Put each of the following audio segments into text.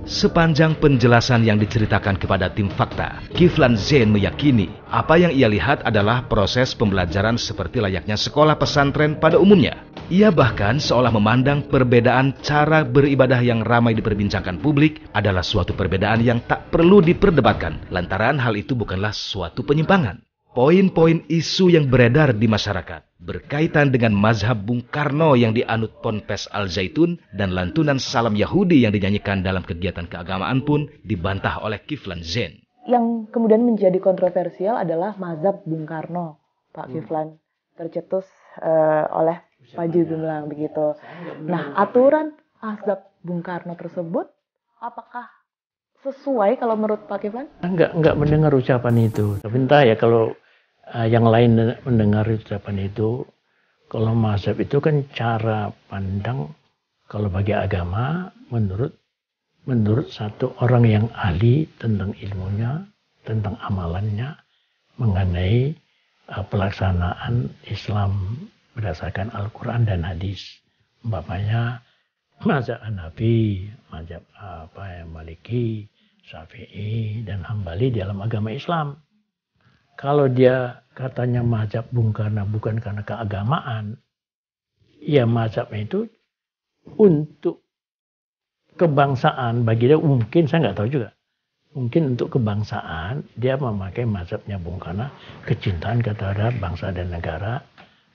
Sepanjang penjelasan yang diceritakan kepada tim fakta, Kiflan Zain meyakini apa yang ia lihat adalah proses pembelajaran seperti layaknya sekolah pesantren pada umumnya. Ia bahkan seolah memandang perbedaan cara beribadah yang ramai diperbincangkan publik adalah suatu perbedaan yang tak perlu diperdebatkan, lantaran hal itu bukanlah suatu penyimpangan. Poin-poin isu yang beredar di masyarakat berkaitan dengan mazhab Bung Karno yang dianut Ponpes Al Zaitun dan lantunan salam Yahudi yang dinyanyikan dalam kegiatan keagamaan pun dibantah oleh Kiflan Zain. Yang kemudian menjadi kontroversial adalah mazhab Bung Karno, Pak Kiflan, tercetus oleh Panji Gumilang begitu. Nah, aturan mazhab Bung Karno tersebut apakah sesuai kalau menurut Pak Kiflan? Enggak mendengar ucapan itu. Tapi entah ya kalau yang lain mendengar ucapan itu, kalau mazhab itu kan cara pandang kalau bagi agama menurut satu orang yang ahli tentang ilmunya, tentang amalannya, mengenai pelaksanaan Islam berdasarkan Al-Quran dan hadis. Umpamanya mazhab Hanafi, mazhab Maliki, Syafi'i, dan Hambali dalam agama Islam. Kalau dia katanya mazhab Bung Karno bukan karena keagamaan, ya mazhabnya itu untuk kebangsaan. Bagi dia mungkin, saya nggak tahu juga. Mungkin untuk kebangsaan, dia memakai mazhabnya Bung Karno, kecintaan terhadap bangsa dan negara.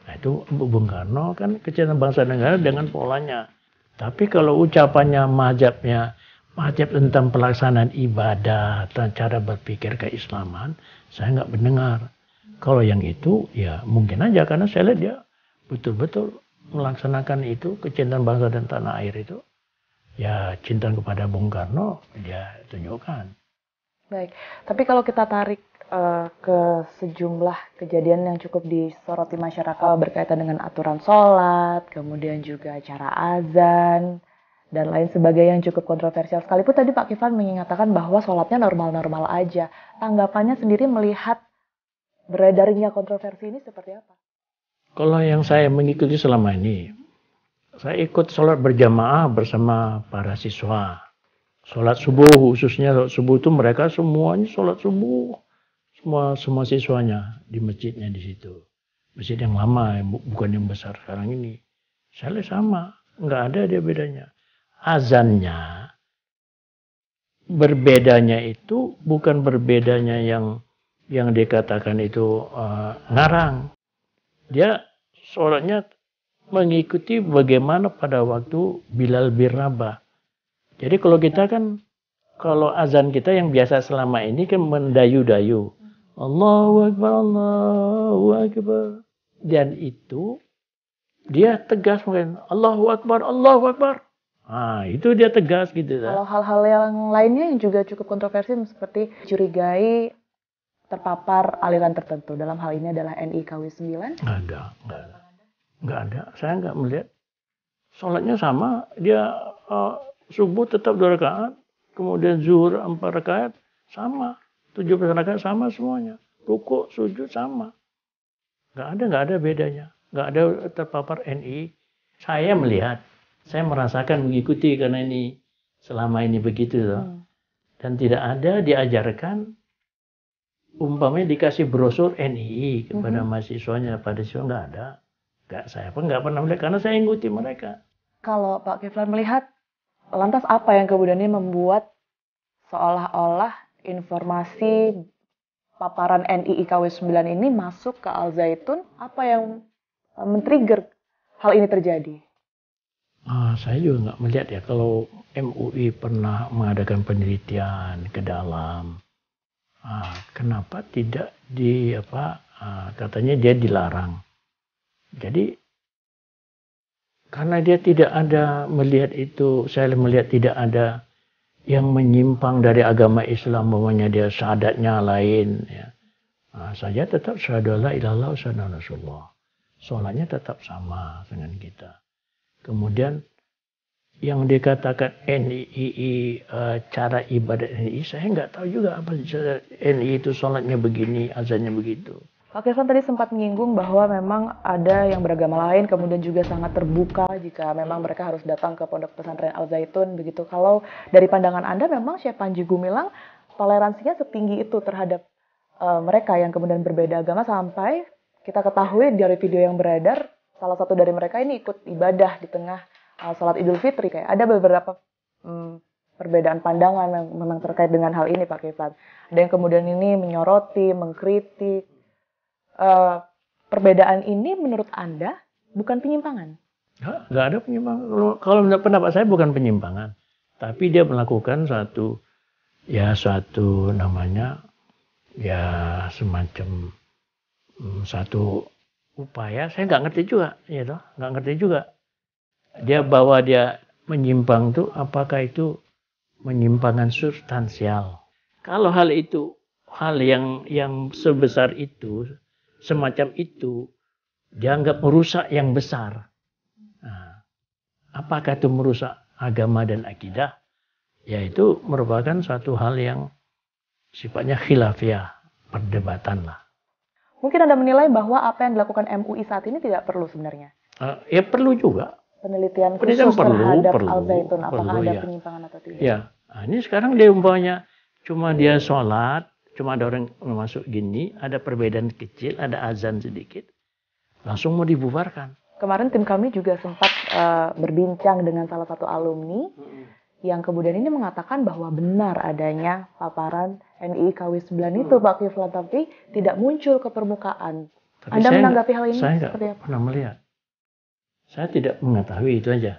Nah itu Bung Karno kan kecintaan bangsa dan negara dengan polanya. Tapi kalau ucapannya mazhab tentang pelaksanaan ibadah, tentang cara berpikir keislaman, saya nggak mendengar. Kalau yang itu, ya mungkin aja karena saya lihat dia betul-betul melaksanakan itu, kecintaan bangsa dan tanah air itu. Ya cinta kepada Bung Karno, dia tunjukkan. Baik, tapi kalau kita tarik ke sejumlah kejadian yang cukup disoroti masyarakat berkaitan dengan aturan sholat, kemudian juga cara azan, dan lain sebagainya yang cukup kontroversial. Sekalipun tadi Pak Kiflan mengatakan bahwa sholatnya normal-normal aja. Tanggapannya sendiri melihat beredarnya kontroversi ini seperti apa? Kalau yang saya mengikuti selama ini, saya ikut sholat berjamaah bersama para siswa. Sholat subuh khususnya, sholat subuh itu mereka semuanya sholat subuh. Semua siswanya di masjidnya di situ. Masjid yang lama, bukan yang besar sekarang ini. Saya lihat sama, nggak ada dia bedanya. Azannya, berbedanya itu bukan berbedanya yang dikatakan itu ngarang. Dia sholatnya mengikuti bagaimana pada waktu Bilal bin Rabah. Jadi kalau kita kan, kalau azan kita yang biasa selama ini kan mendayu-dayu. Allahu Akbar, Allahu Akbar. Dan itu dia tegas mungkin. Allahu Akbar, Allahu Akbar. Nah, itu dia tegas gitu. Kalau hal-hal yang lainnya yang juga cukup kontroversi seperti curigai terpapar aliran tertentu. Dalam hal ini adalah NIKW 9. Nggak ada. Saya nggak melihat. Sholatnya sama. Dia subuh tetap 2 rakaat. Kemudian zuhur 4 rakaat. Sama. 17 rakaat sama semuanya. Rukuk, sujud sama. Nggak ada bedanya. Nggak ada terpapar NI. Saya melihat. Saya merasakan mengikuti karena ini selama ini begitu loh. Dan tidak ada diajarkan umpamanya dikasih brosur NII kepada mahasiswanya, pada siswa nggak ada. Saya pun nggak pernah melihat karena saya ikuti mereka. Kalau Pak Kiflan melihat, lantas apa yang kemudian ini membuat seolah-olah informasi paparan NII KW 9 ini masuk ke Al Zaitun? Apa yang men-trigger hal ini terjadi? Saya juga nggak melihat ya kalau MUI pernah mengadakan penelitian ke dalam. Kenapa tidak katanya dia dilarang. Jadi karena dia tidak ada melihat itu, saya melihat tidak ada yang menyimpang dari agama Islam, namanya dia syahadatnya lain. Ya. Saja tetap syahadu la ilaha illallah syahadu Rasulullah. Sholatnya tetap sama dengan kita. Kemudian yang dikatakan NII, cara ibadat NII, saya nggak tahu juga apa NII itu sholatnya begini, azannya begitu. Pak Kiflan tadi sempat menyinggung bahwa memang ada yang beragama lain, kemudian juga sangat terbuka jika memang mereka harus datang ke Pondok Pesantren Al Zaitun begitu. Kalau dari pandangan Anda memang Syekh Panji Gumilang toleransinya setinggi itu terhadap mereka yang kemudian berbeda agama, sampai kita ketahui dari video yang beredar salah satu dari mereka ini ikut ibadah di tengah sholat Idul Fitri. Kayak ada beberapa perbedaan pandangan yang memang terkait dengan hal ini Pak Kiflan. Ada yang kemudian ini menyoroti, mengkritik. Perbedaan ini menurut Anda bukan penyimpangan? Nggak ada penyimpangan. Kalau menurut pendapat saya bukan penyimpangan, tapi dia melakukan suatu namanya ya semacam satu upaya. Saya nggak ngerti juga, nggak ngerti juga. Dia bahwa dia menyimpang tuh, apakah itu penyimpangan substansial? Kalau hal yang sebesar itu, semacam itu, dianggap merusak yang besar. Nah, apakah itu merusak agama dan akidah? Ya itu merupakan suatu hal yang sifatnya khilafiyah, perdebatan lah. Mungkin Anda menilai bahwa apa yang dilakukan MUI saat ini tidak perlu sebenarnya? Ya perlu juga. Penelitian khusus terhadap Al Zaitun, apakah ada ya. penyimpangan atau tidak? Ya, nah, ini sekarang dia umpamanya cuma dia sholat, cuma ada orang masuk gini, ada perbedaan kecil, ada azan sedikit, langsung mau dibubarkan. Kemarin tim kami juga sempat berbincang dengan salah satu alumni yang kemudian ini mengatakan bahwa benar adanya paparan NII KW9 itu Pak Kiflan, tapi tidak muncul ke permukaan. Tapi Anda menanggapi hal ini saya seperti apa? Pernah melihat. Saya tidak mengetahui itu aja.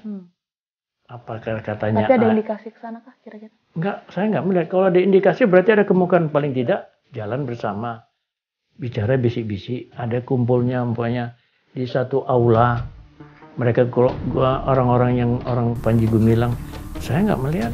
Apakah katanya... Tapi ada indikasi ke sana kah kira-kira? Enggak, saya enggak melihat. Kalau ada indikasi berarti ada kemungkinan paling tidak jalan bersama. Bicara bisik-bisik. Ada kumpulnya umpamanya di satu aula. Mereka orang-orang yang orang Panji Gumilang. Saya enggak melihat.